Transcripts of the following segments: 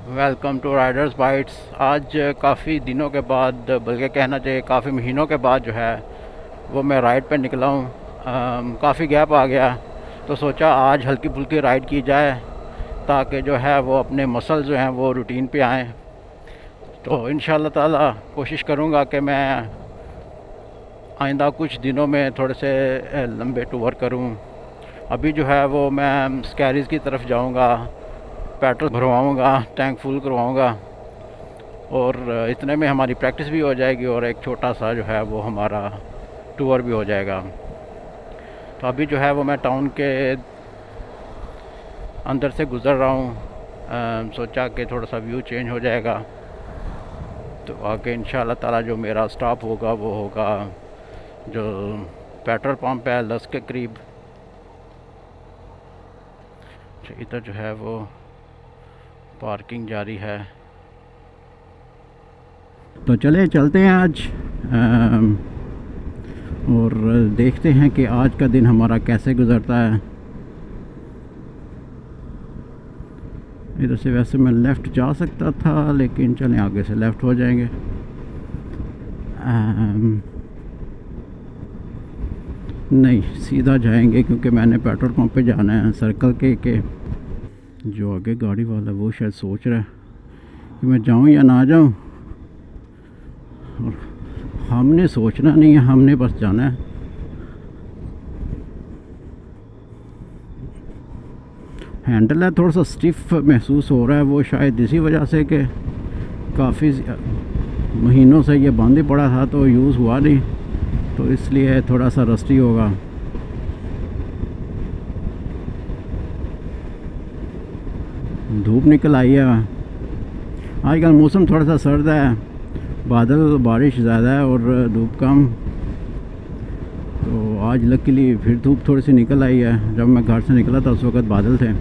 Welcome to Riders bytes. आज काफ़ी दिनों के बाद, बल्कि कहना चाहिए काफ़ी महीनों के बाद जो है वो मैं राइड पे निकला हूँ। काफ़ी गैप आ गया तो सोचा आज हल्की फुल्की राइड की जाए ताकि जो है वो अपने मसल जो हैं वो रूटीन पे आएँ। तो इंशाल्लाह ताला कोशिश करूँगा कि मैं आइंदा कुछ दिनों में थोड़े से लंबे टूर करूँ। अभी जो है वो मैं स्कैरीज़ की तरफ जाऊँगा, पेट्रोल भरवाऊँगा, टैंक फुल करवाऊँगा और इतने में हमारी प्रैक्टिस भी हो जाएगी और एक छोटा सा जो है वो हमारा टूर भी हो जाएगा। तो अभी जो है वो मैं टाउन के अंदर से गुज़र रहा हूँ। सोचा कि थोड़ा सा व्यू चेंज हो जाएगा। तो आगे इंशाल्लाह ताला जो मेरा स्टॉप होगा वो होगा जो पेट्रोल पंप है लस के करीब। इधर जो है वो पार्किंग जारी है। तो चलते हैं आज और देखते हैं कि आज का दिन हमारा कैसे गुजरता है। इधर से वैसे मैं लेफ़्ट जा सकता था लेकिन चलें आगे से लेफ़्ट हो जाएंगे। नहीं, सीधा जाएंगे क्योंकि मैंने पेट्रोल पंप पे जाना है सर्कल के जो आगे गाड़ी वाला वो शायद सोच रहा है कि मैं जाऊं या ना जाऊं, और हमने सोचना नहीं है, हमने बस जाना है। हैंडल है थोड़ा सा स्टिफ महसूस हो रहा है, वो शायद इसी वजह से कि काफ़ी महीनों से ये बंद ही पड़ा था तो यूज़ हुआ नहीं, तो इसलिए थोड़ा सा रस्टी होगा। धूप निकल आई है। आजकल मौसम थोड़ा सा सर्द है, बादल बारिश ज़्यादा है और धूप कम। तो आज लकीली फिर धूप थोड़ी सी निकल आई है। जब मैं घर से निकला था उस वक्त बादल थे,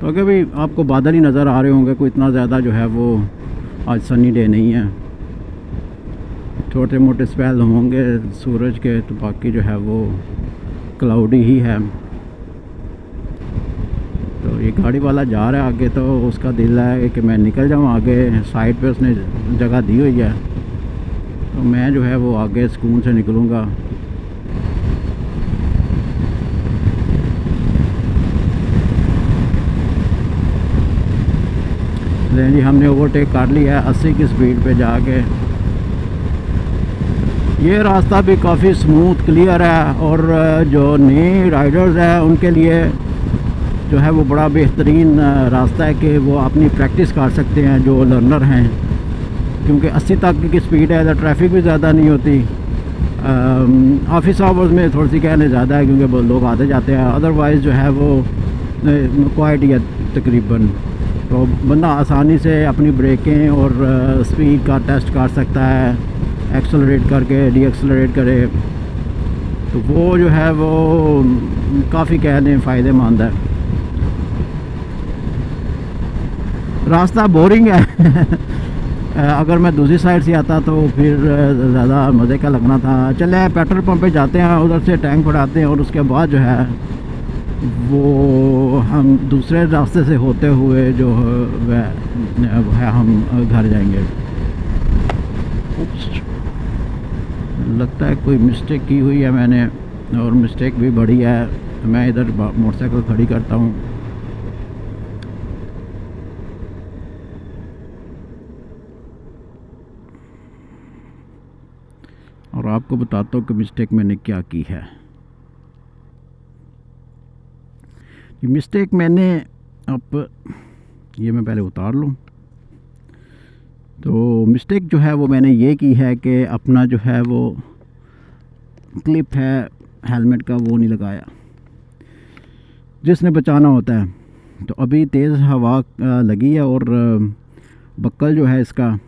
तो अगर भी आपको बादल ही नज़र आ रहे होंगे, कोई इतना ज़्यादा जो है वो आज सनी डे नहीं है। छोटे मोटे स्पेल होंगे सूरज के, तो बाकी जो है वो क्लाउडी ही है। तो ये गाड़ी वाला जा रहा है आगे, तो उसका दिल है कि मैं निकल जाऊँ आगे। साइड पे उसने जगह दी हुई है, तो मैं जो है वो आगे सुकून से निकलूँगा। जी हमने ओवरटेक कर लिया है 80 की स्पीड पे जाके। ये रास्ता भी काफ़ी स्मूथ क्लियर है और जो नए राइडर्स हैं उनके लिए जो है वो बड़ा बेहतरीन रास्ता है कि वो अपनी प्रैक्टिस कर सकते हैं जो लर्नर हैं, क्योंकि 80 तक की स्पीड है तो ट्रैफिक भी ज़्यादा नहीं होती। ऑफिस आवर्स में थोड़ी सी कहने ज़्यादा है क्योंकि लोग आते जाते हैं, अदरवाइज़ जो है वो क्वाइट ही है तकरीबन। तो बंदा आसानी से अपनी ब्रेकें और स्पीड का टेस्ट कर सकता है, एक्सेलरेट करके डी एक्सेलरेट करे, तो वो जो है वो काफ़ी कहने फ़ायदेमंद है। रास्ता बोरिंग है अगर मैं दूसरी साइड से आता तो फिर ज़्यादा मज़े का लगना था। चले पेट्रोल पंप पे जाते हैं, उधर से टैंक भराते हैं और उसके बाद जो है वो हम दूसरे रास्ते से होते हुए जो है हम घर जाएंगे। लगता है कोई मिस्टेक की हुई है मैंने, और मिस्टेक भी बड़ी है। मैं इधर मोटरसाइकिल खड़ी करता हूँ। और आपको बताता हूँ कि मिस्टेक मैंने क्या की है। ये मिस्टेक मैंने अब ये मैं पहले उतार लूँ। तो मिस्टेक जो है वो मैंने ये की है कि अपना जो है वो क्लिप है हेलमेट का वो नहीं लगाया जिसने बचाना होता है। तो अभी तेज़ हवा लगी है और बक्कल जो है इसका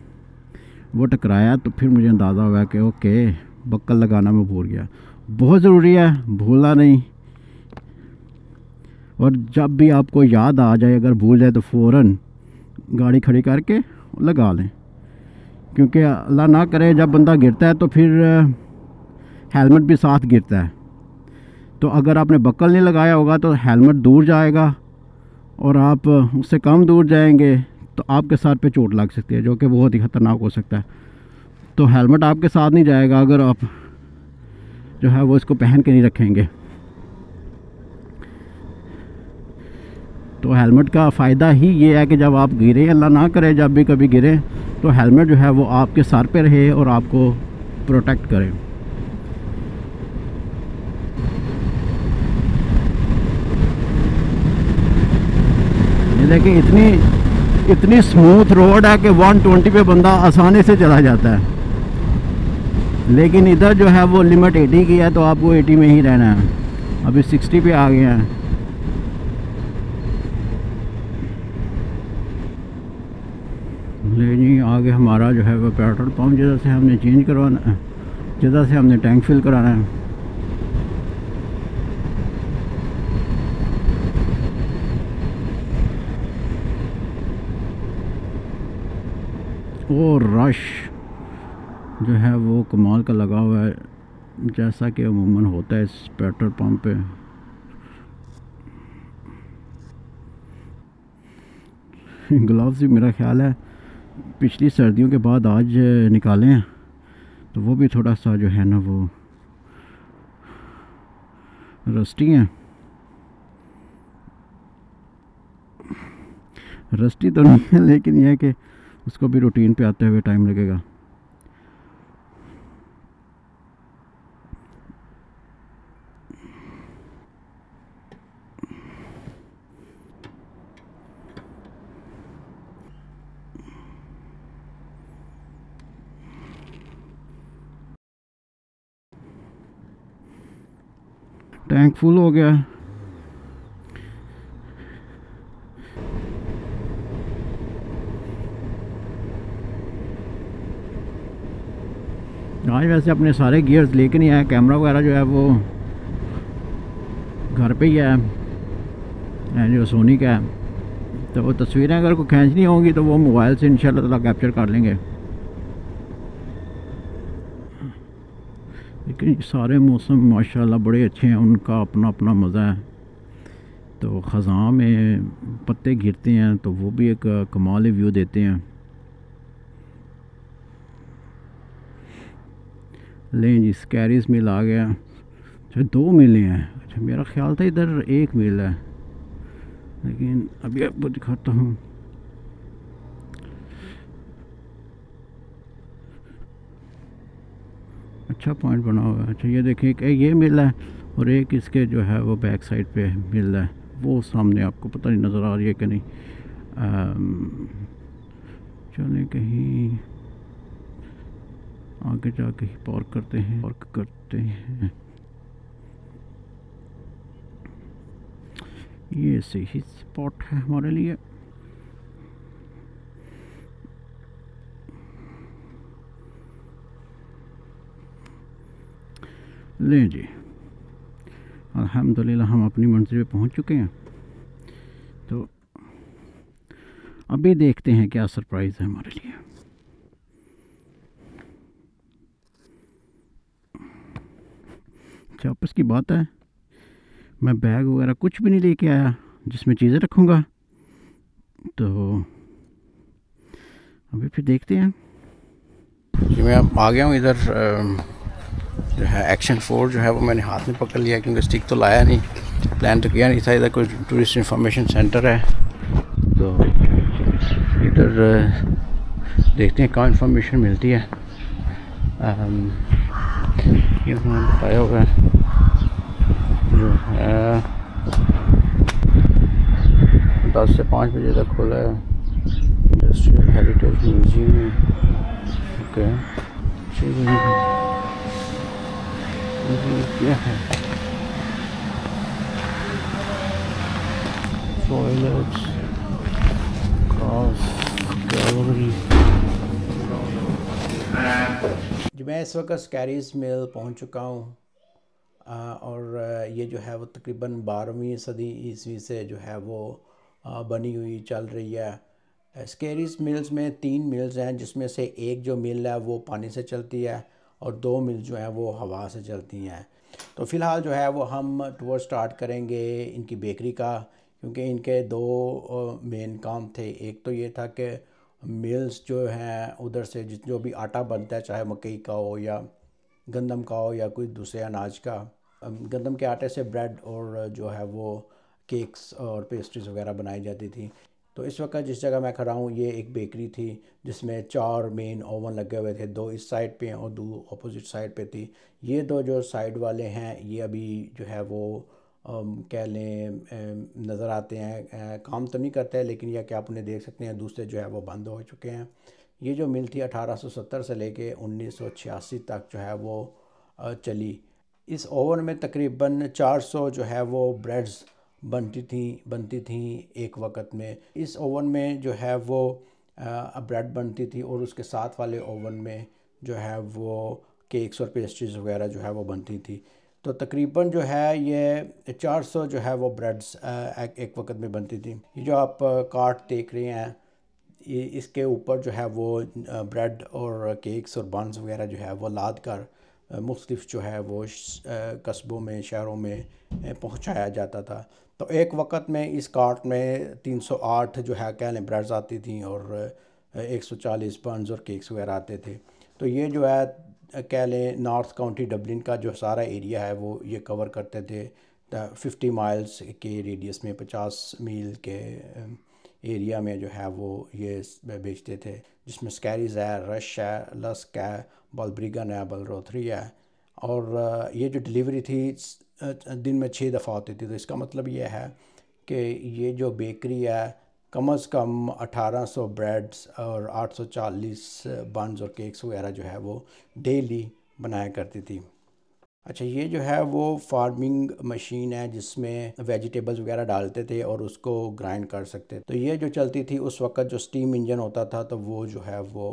वो टकराया, तो फिर मुझे अंदाज़ा हुआ कि ओके बक्कल लगाना मैं भूल गया। बहुत ज़रूरी है, भूलना नहीं। और जब भी आपको याद आ जाए, अगर भूल जाए तो फ़ौरन गाड़ी खड़ी करके लगा लें, क्योंकि अल्लाह ना करे जब बंदा गिरता है तो फिर हेलमेट भी साथ गिरता है। तो अगर आपने बक्कल नहीं लगाया होगा तो हेलमेट दूर जाएगा और आप उससे कम दूर जाएंगे तो आपके सर पे चोट लग सकती है, जो कि बहुत ही ख़तरनाक हो सकता है। तो हेलमेट आपके साथ नहीं जाएगा अगर आप जो है वो इसको पहन के नहीं रखेंगे। तो हेलमेट का फ़ायदा ही ये है कि जब आप गिरे, अल्लाह ना करे जब भी कभी गिरे, तो हेलमेट जो है वो आपके सर पे रहे और आपको प्रोटेक्ट करे। ये देखिए इतनी स्मूथ रोड है कि 120 पे बंदा आसानी से चला जाता है। लेकिन इधर जो है वो लिमिट 80 की है, तो आपको 80 में ही रहना है। अभी 60 पे आ गए हैं। ले जी, आगे हमारा जो है वो पेट्रोल पंप, जिधर से हमने चेंज करवाना है, जिधर से हमने टैंक फिल कराना है। और रश जो है वो कमाल का लगा हुआ है, जैसा कि अमूमन होता है इस पेट्रोल पंप पे। ग्लव्स भी मेरा ख्याल है पिछली सर्दियों के बाद आज निकाले हैं, तो वो भी थोड़ा सा जो है ना वो रस्टी हैं। रस्टी तो नहीं है, लेकिन यह है कि उसको भी रूटीन पे आते हुए टाइम लगेगा। टैंक फुल हो गया। आज वैसे अपने सारे गियर्स लेके नहीं आया, कैमरा वगैरह जो है वो घर पे ही है जो सोनी का है। तो वो तस्वीरें अगर को खींचनी होंगी तो वो मोबाइल से इंशाल्लाह ताला कैप्चर कर लेंगे। लेकिन सारे मौसम माशाल्लाह बड़े अच्छे हैं, उनका अपना अपना मज़ा है। तो ख़ज़ां में पत्ते गिरते हैं तो वो भी एक कमाल व्यू देते हैं। लें जी, स्कैरीज मिल आ गया। अच्छा, 2 मिले हैं। अच्छा, मेरा ख्याल था इधर 1 मिल है, लेकिन अभी आपको दिखाता हूँ। अच्छा पॉइंट बना हुआ है। अच्छा, ये देखिए, एक ये मिल है और एक इसके जो है वो बैक साइड पे मिल है। वो सामने आपको पता नहीं नज़र आ रही है कि नहीं। चलें कहीं आगे जाके ही पार्क करते हैं। ये सही स्पॉट है हमारे लिए। लें जी, अल्हम्दुलिल्लाह हम अपनी मंजिल पे पहुंच चुके हैं। तो अभी देखते हैं क्या सरप्राइज़ है हमारे लिए। वापस की बात है, मैं बैग वगैरह कुछ भी नहीं लेके आया जिसमें चीज़ें रखूँगा। तो अभी फिर देखते हैं जी। मैं आ गया हूँ इधर। जो है एक्शन 4 जो है वो मैंने हाथ में पकड़ लिया, क्योंकि स्टिक तो लाया नहीं, प्लान तो किया नहीं था। इधर कोई टूरिस्ट इंफॉर्मेशन सेंटर है, तो इधर देखते हैं कहाँ इंफॉर्मेशन मिलती है। ये उन्होंने बताया होगा जो है 10 से 5 बजे तक खुला है। Industrial heritage museum. ओके, क्या है? Toilets, gallery. जी, मैं इस वक्त स्कैरीज मिल पहुंच चुका हूं, और ये जो है वो तकरीबन 12वीं सदी ईस्वी से जो है वो बनी हुई चल रही है। स्कैरीज मिल्स में 3 मिल्स हैं, जिसमें से एक जो मिल है वो पानी से चलती है और 2 मिल जो हैं वो हवा से चलती हैं। तो फ़िलहाल जो है वो हम टूर स्टार्ट करेंगे इनकी बेकरी का, क्योंकि इनके दो मेन काम थे। एक तो ये था कि मिल्स जो हैं उधर से जो भी आटा बनता है, चाहे मकई का हो या गंदम का हो या कोई दूसरे अनाज का, गंदम के आटे से ब्रेड और जो है वो केक्स और पेस्ट्रीज वगैरह बनाई जाती थी। तो इस वक्त जिस जगह मैं खड़ा हूँ ये एक बेकरी थी जिसमें 4 मेन ओवन लगे हुए थे, 2 इस साइड पे और 2 अपोजिट साइड पे थी। ये दो जो साइड वाले हैं ये अभी जो है वो कह लें नज़र आते हैं, काम तो नहीं करते हैं, लेकिन यह कि आप उन्हें देख सकते हैं। दूसरे जो है वो बंद हो चुके हैं। ये जो मिल थी 1870 से लेके 1986 तक जो है वो चली। इस ओवन में तकरीबन 400 जो है वो ब्रेड्स बनती थी एक वक्त में। इस ओवन में जो है वो ब्रेड बनती थी और उसके साथ वाले ओवन में जो है वो केक्स और पेस्ट्रीज वगैरह जो है वो बनती थी। तो तकरीबन जो है ये 400 जो है वो ब्रेड्स एक वक्त में बनती थी। ये जो आप कार्ट देख रहे हैं ये इसके ऊपर जो है वो ब्रेड और केक्स और बन्स वगैरह जो है वो लाद कर मुख्तलिफ जो है वो कस्बों में, शहरों में पहुंचाया जाता था। तो एक वक्त में इस कार्ट में 308 जो है कह लें ब्रेड्स आती थी और 140 बन्स और केक्स वगैरह आते थे। तो ये जो है कह लें नॉर्थ काउंटी डबलिन का जो सारा एरिया है वो ये कवर करते थे। 50 माइल्स के रेडियस में, 50 मील के एरिया में जो है वो ये बेचते थे, जिसमें स्कैरीज है, रश है, लस्क है, बल्ब्रिगन है, बलरोथरी है। और ये जो डिलीवरी थी दिन में 6 दफ़ा होती थी। तो इसका मतलब ये है कि ये जो बेकरी है कम से कम 1800 ब्रेड्स और 840 बन्स और केक्स वगैरह जो है वो डेली बनाया करती थी। अच्छा, ये जो है वो फार्मिंग मशीन है जिसमें वेजिटेबल्स वगैरह डालते थे और उसको ग्राइंड कर सकते। तो ये जो चलती थी उस वक्त जो स्टीम इंजन होता था तो वो जो है वो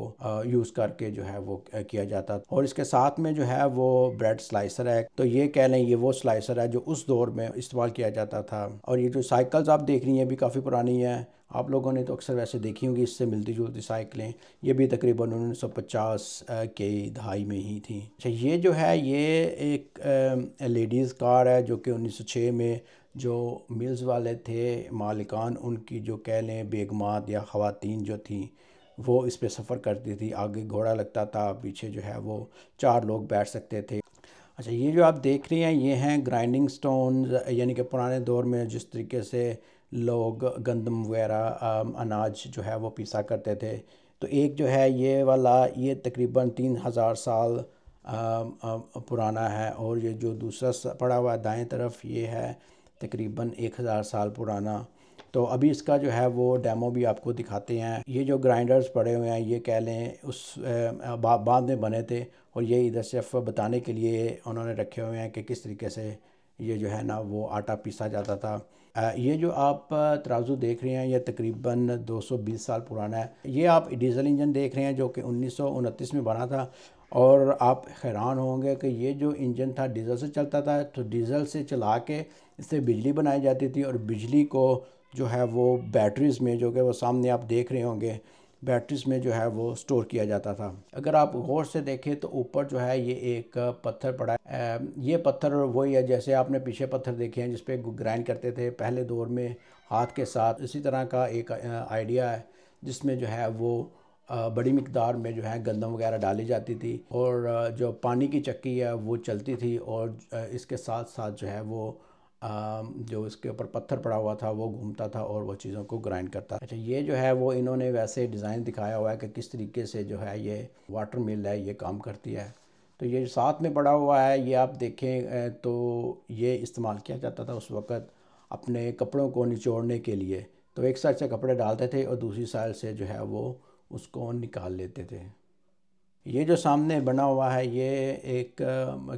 यूज़ करके जो है वो किया जाता था। और इसके साथ में जो है वो ब्रेड स्लाइसर है। तो ये कह लें ये वो स्लाइसर है जो उस दौर में इस्तेमाल किया जाता था। और ये जो साइकिल्स आप देख रही हैं भी काफ़ी पुरानी है। आप लोगों ने तो अक्सर वैसे देखी होंगी इससे मिलती जुलती साइकिलें। ये भी तकरीबन 1950 के दहाई में ही थी। अच्छा, ये जो है ये एक लेडीज़ कार है जो कि 1906 में जो मिल्स वाले थे मालिकान, उनकी जो कह लें बेगमात या ख़वातीन जो थी वो इस पे सफ़र करती थी। आगे घोड़ा लगता था, पीछे जो है वो 4 लोग बैठ सकते थे। अच्छा, ये जो आप देख रहे हैं ये हैं ग्राइंडिंग स्टोन्स, यानी कि पुराने दौर में जिस तरीके से लोग गंदम वगैरह अनाज जो है वो पीसा करते थे। तो एक जो है ये वाला ये तकरीबन 3000 साल पुराना है। और ये जो दूसरा पड़ा हुआ दाएं तरफ ये है तकरीबन 1000 साल पुराना। तो अभी इसका जो है वो डेमो भी आपको दिखाते हैं। ये जो ग्राइंडर्स पड़े हुए हैं ये कह लें उस बाद में बने थे और ये इधर सिर्फ बताने के लिए उन्होंने रखे हुए हैं कि किस तरीके से ये जो है ना वो आटा पीसा जाता था। ये जो आप तराजू देख रहे हैं ये तकरीबन 220 साल पुराना है। ये आप डीजल इंजन देख रहे हैं जो कि 1929 में बना था। और आप हैरान होंगे कि ये जो इंजन था डीज़ल से चलता था। तो डीज़ल से चला के इससे बिजली बनाई जाती थी और बिजली को जो है वो बैटरीज़ में, जो कि वो सामने आप देख रहे होंगे, बैटरीज में जो है वो स्टोर किया जाता था। अगर आप गौर से देखें तो ऊपर जो है ये एक पत्थर पड़ा है। ये पत्थर वही है जैसे आपने पीछे पत्थर देखे हैं जिस पे ग्राइंड करते थे पहले दौर में हाथ के साथ। इसी तरह का एक आइडिया है जिसमें जो है वो बड़ी मिकदार में जो है गंदम वगैरह डाली जाती थी और जो पानी की चक्की है वो चलती थी और इसके साथ साथ जो है वो जो इसके ऊपर पत्थर पड़ा हुआ था वो घूमता था और वो चीज़ों को ग्राइंड करता। अच्छा, ये जो है वो इन्होंने वैसे डिज़ाइन दिखाया हुआ है कि किस तरीके से जो है ये वाटर मिल है ये काम करती है। तो ये साथ में पड़ा हुआ है ये आप देखें तो ये इस्तेमाल किया जाता था उस वक़्त अपने कपड़ों को निचोड़ने के लिए। तो एक साइड से कपड़े डालते थे और दूसरी साइड से जो है वो उसको निकाल लेते थे। ये जो सामने बना हुआ है ये एक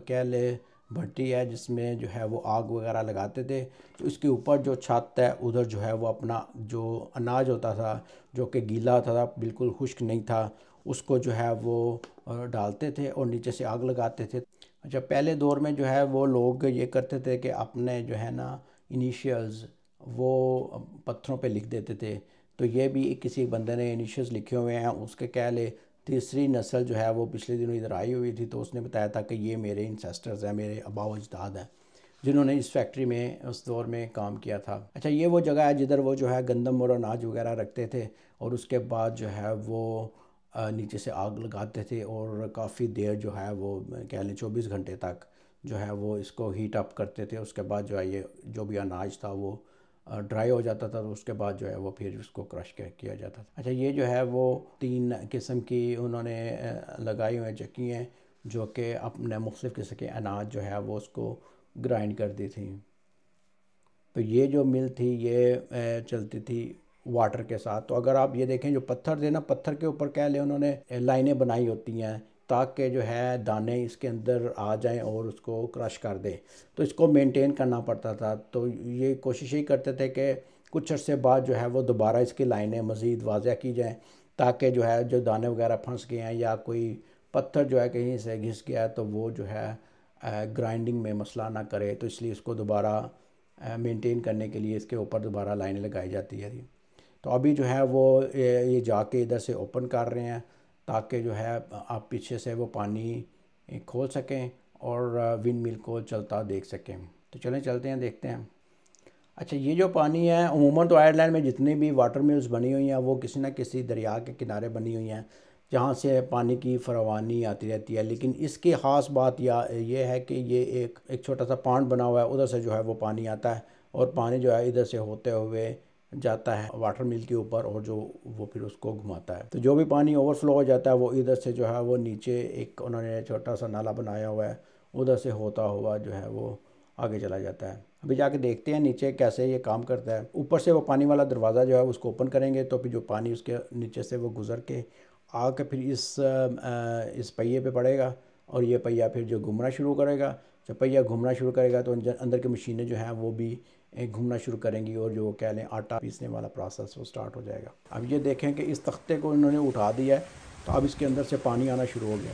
कह ले भट्टी है जिसमें जो है वो आग वगैरह लगाते थे। तो इसके ऊपर जो छत है उधर जो है वो अपना जो अनाज होता था जो कि गीला होता था, बिल्कुल खुश्क नहीं था, उसको जो है वो डालते थे और नीचे से आग लगाते थे। अच्छा, पहले दौर में जो है वो लोग ये करते थे कि अपने जो है ना इनिशियल्स वो पत्थरों पे लिख देते थे। तो ये भी किसी बंदे ने इनिशियल्स लिखे हुए हैं, उसके कह ले तीसरी नस्ल जो है वो पिछले दिनों इधर आई हुई थी तो उसने बताया था कि ये मेरे इंसेस्टर्स हैं, मेरे आबाओ अजदाद हैं। जिन्होंने इस फैक्ट्री में उस दौर में काम किया था। अच्छा, ये वो जगह है जिधर वो जो है गंदम और अनाज वगैरह रखते थे और उसके बाद जो है वो नीचे से आग लगाते थे और काफ़ी देर जो है वो कह लें 24 घंटे तक जो है वो इसको हीट अप करते थे। उसके बाद जो है ये जो भी अनाज था वो ड्राई हो जाता था, तो उसके बाद जो है वो फिर उसको क्रश किया जाता था। अच्छा, ये जो है वो 3 किस्म की उन्होंने लगाई हुई चक्की हैं जो कि अपने मुख्तलिफ़ किस्म के अनाज जो है वो उसको ग्राइंड कर दी थी। तो ये जो मिल थी ये चलती थी वाटर के साथ। तो अगर आप ये देखें, जो पत्थर थे ना, पत्थर के ऊपर कह लें उन्होंने लाइनें बनाई होती हैं ताकि जो है दाने इसके अंदर आ जाएं और उसको क्रश कर दें। तो इसको मेंटेन करना पड़ता था। तो ये कोशिश ही करते थे कि कुछ अर्से बाद जो है वो दोबारा इसकी लाइनें मज़ीद वाज़ह की जाएँ ताकि जो है जो दाने वगैरह फंस गए हैं या कोई पत्थर जो है कहीं से घिस गया तो वो जो है ग्राइंडिंग में मसला ना करे। तो इसलिए इसको दोबारा मेंटेन करने के लिए इसके ऊपर दोबारा लाइनें लगाई जाती है जी। तो अभी जो है वो ये जाके इधर से ओपन कर रहे हैं ताकि जो है आप पीछे से वो पानी खोल सकें और विंड मिल को चलता देख सकें। तो चलें चलते हैं, देखते हैं। अच्छा, ये जो पानी है अमूमन तो आयरलैंड में जितनी भी वाटर मिल्स बनी हुई हैं वो किसी न किसी दरिया के किनारे बनी हुई हैं जहाँ से पानी की फरावानी आती रहती है। लेकिन इसकी ख़ास बात ये है कि ये एक छोटा सा पॉन्ड बना हुआ है, उधर से जो है वो पानी आता है और पानी जो है इधर से होते हुए जाता है वाटर मिल के ऊपर और जो वो फिर उसको घुमाता है। तो जो भी पानी ओवरफ्लो हो जाता है वो इधर से जो है वो नीचे एक उन्होंने छोटा सा नाला बनाया हुआ है, उधर से होता हुआ जो है वो आगे चला जाता है। अभी जाके देखते हैं नीचे कैसे ये काम करता है। ऊपर से वो पानी वाला दरवाज़ा जो है उसको ओपन करेंगे तो फिर जो पानी उसके नीचे से वो गुज़र के आके फिर इस पहिए पे पड़ेगा और ये पहिया फिर जो घूमना शुरू करेगा। जब पहिया घूमना शुरू करेगा तो अंदर की मशीनें जो हैं वो भी घूमना शुरू करेंगी और जो कह लें आटा पीसने वाला प्रोसेस वो स्टार्ट हो जाएगा। अब ये देखें कि इस तख्ते को इन्होंने उठा दिया है तो अब इसके अंदर से पानी आना शुरू हो गया।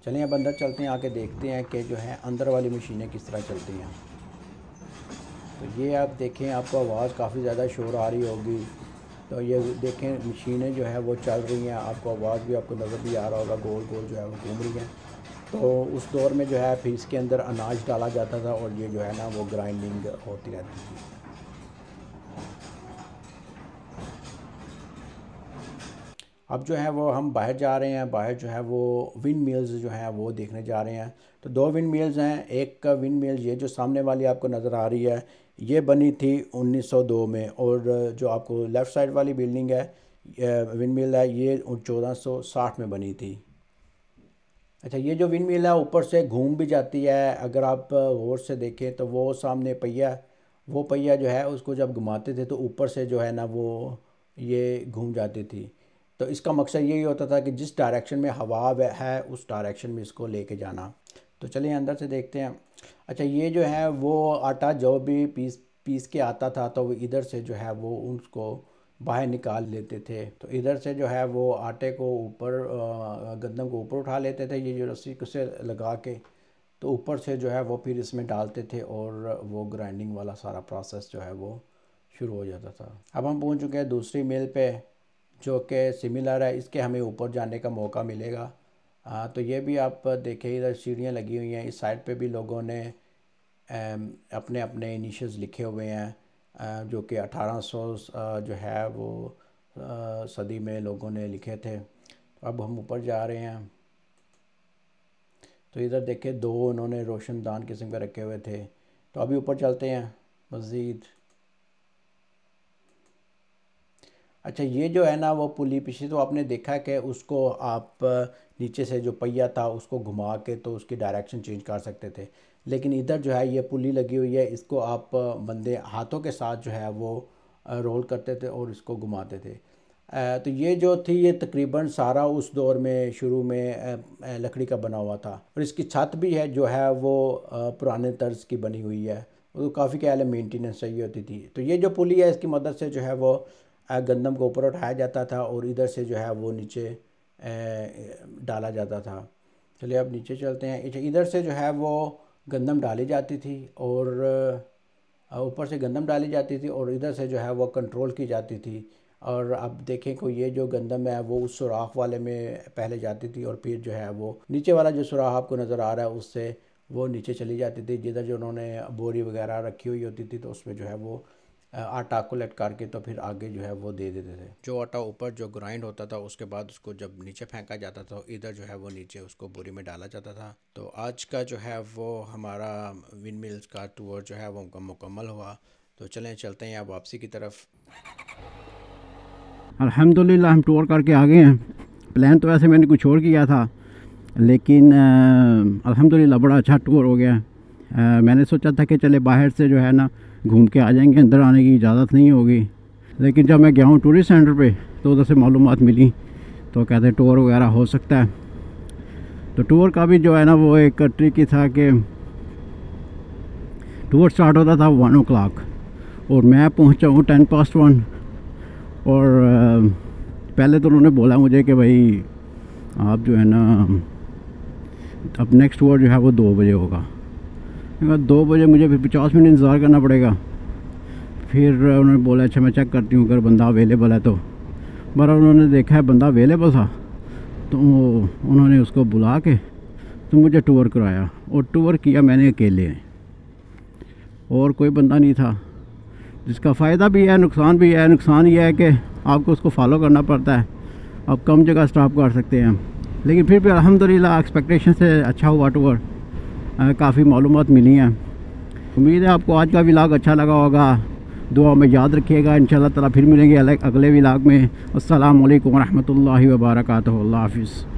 चलिए अब अंदर चलते हैं, आके देखते हैं कि जो है अंदर वाली मशीनें किस तरह चलती हैं। तो ये आप देखें, आपको आवाज़ काफ़ी ज़्यादा शोर आ रही होगी। तो ये देखें मशीनें जो है वो चल रही हैं, आपको आवाज़ भी आपको नज़र भी आ रहा होगा, गोल गोल जो है वो घूम रही हैं। तो उस दौर में जो है फिर इसके अंदर अनाज डाला जाता था और ये जो है ना वो ग्राइंडिंग होती रहती थी। अब जो है वो हम बाहर जा रहे हैं, बाहर जो है वो विंड मिल्स जो हैं वो देखने जा रहे हैं। तो 2 विंड मिल्स हैं। एक का विंड मिल ये जो सामने वाली आपको नज़र आ रही है ये बनी थी 1902 में, और जो आपको लेफ़्ट साइड वाली बिल्डिंग है विंड मिल है ये 1460 में बनी थी। अच्छा, ये जो विंड मिल है ऊपर से घूम भी जाती है। अगर आप गौर से देखें तो वो सामने पहिया, वो पहिया जो है उसको जब घुमाते थे तो ऊपर से जो है ना वो ये घूम जाती थी। तो इसका मकसद यही होता था कि जिस डायरेक्शन में हवा है उस डायरेक्शन में इसको लेके जाना। तो चलिए अंदर से देखते हैं। अच्छा, ये जो है वो आटा जो भी पीस पीस के आता था तो वो इधर से जो है वो उसको बाहर निकाल लेते थे। तो इधर से जो है वो आटे को ऊपर गंदम को ऊपर उठा लेते थे, ये जो रस्सी से लगा के, तो ऊपर से जो है वो फिर इसमें डालते थे और वो ग्राइंडिंग वाला सारा प्रोसेस जो है वो शुरू हो जाता था। अब हम पहुंच चुके हैं दूसरी मिल पे जो कि सिमिलर है, इसके हमें ऊपर जाने का मौका मिलेगा। तो ये भी आप देखें, इधर सीढ़ियाँ लगी हुई हैं, इस साइड पे भी लोगों ने अपने अपने इनिशियल्स लिखे हुए हैं जो कि 1800 जो है वो सदी में लोगों ने लिखे थे। तो अब हम ऊपर जा रहे हैं। तो इधर देखें 2 उन्होंने रोशनदान किस्म के रखे हुए थे। तो अभी ऊपर चलते हैं मज़ीद। अच्छा, ये जो है ना वो पुली पिछली तो आपने देखा कि उसको आप नीचे से जो पहिया था उसको घुमा के तो उसकी डायरेक्शन चेंज कर सकते थे। लेकिन इधर जो है ये पुली लगी हुई है, इसको आप बंदे हाथों के साथ जो है वो रोल करते थे और इसको घुमाते थे। तो ये जो थी ये तकरीबन सारा उस दौर में शुरू में लकड़ी का बना हुआ था और इसकी छत भी है जो है वो पुराने तर्ज की बनी हुई है। वो काफ़ी क्या है मेंटेनेंस चाहिए होती थी। तो ये जो पुली है इसकी मदद से जो है वो गंदम को ऊपर उठाया जाता था और इधर से जो है वो नीचे डाला जाता था। चलिए अब नीचे चलते हैं। इधर से जो है वो गंदम डाली जाती थी और ऊपर से गंदम डाली जाती थी और इधर से जो है वो कंट्रोल की जाती थी। और अब देखें को ये जो गंदम है वो उस सुराख वाले में पहले जाती थी और फिर जो है वो नीचे वाला जो सुराख आपको नज़र आ रहा है उससे वो नीचे चली जाती थी, जिधर जो उन्होंने बोरी वगैरह रखी हुई होती थी तो उसमें जो है वो आटा कलेक्ट करके तो फिर आगे जो है वो दे देते थे। जो आटा ऊपर जो ग्राइंड होता था उसके बाद उसको जब नीचे फेंका जाता था इधर जो है वो नीचे उसको बोरी में डाला जाता था। तो आज का जो है वो हमारा विंड मिल्स का टूर जो है वो मुकम्मल हुआ। तो चलें चलते हैं अब वापसी की तरफ। अल्हम्दुलिल्लाह हम टूर करके आ गए हैं। प्लान तो वैसे मैंने कुछ और किया था, लेकिन अल्हम्दुलिल्लाह बड़ा अच्छा टूर हो गया। मैंने सोचा था कि चले बाहर से जो है ना घूम के आ जाएंगे, अंदर आने की इजाज़त नहीं होगी, लेकिन जब मैं गया हूँ टूरिस्ट सेंटर पे तो उधर से मालूमात मिली तो कहते टूर वगैरह हो सकता है। तो टूर का भी जो है ना वो एक ट्रिक ही था कि टूर स्टार्ट होता था 1 o'clock और मैं पहुँचा हूँ 1:10। और पहले तो उन्होंने बोला मुझे कि भाई आप जो है ना अब नेक्स्ट टूर जो है वो 2 बजे होगा। 2 बजे मुझे फिर 50 मिनट इंतज़ार करना पड़ेगा। फिर उन्होंने बोला अच्छा मैं चेक करती हूँ अगर बंदा अवेलेबल है तो। पर उन्होंने देखा है बंदा अवेलेबल था तो उन्होंने उसको बुला के तो मुझे टूर कराया और टूर किया मैंने अकेले, और कोई बंदा नहीं था, जिसका फ़ायदा भी है नुकसान भी है। नुकसान ये है कि आपको उसको फॉलो करना पड़ता है, आप कम जगह स्टॉप कर सकते हैं, लेकिन फिर भी अल्हम्दुलिल्लाह एक्सपेक्टेशन से अच्छा हुआ टूर। काफ़ी मालूमात मिली हैं। उम्मीद है आपको आज का व्लॉग अच्छा लगा होगा। दुआ में याद रखिएगा। इंशाअल्लाह ताला फिर मिलेंगे अगले व्लॉग में। अस्सलामु अलैकुम व रहमतुल्लाहि व बरकातहू। अल्लाह हाफ़िज़।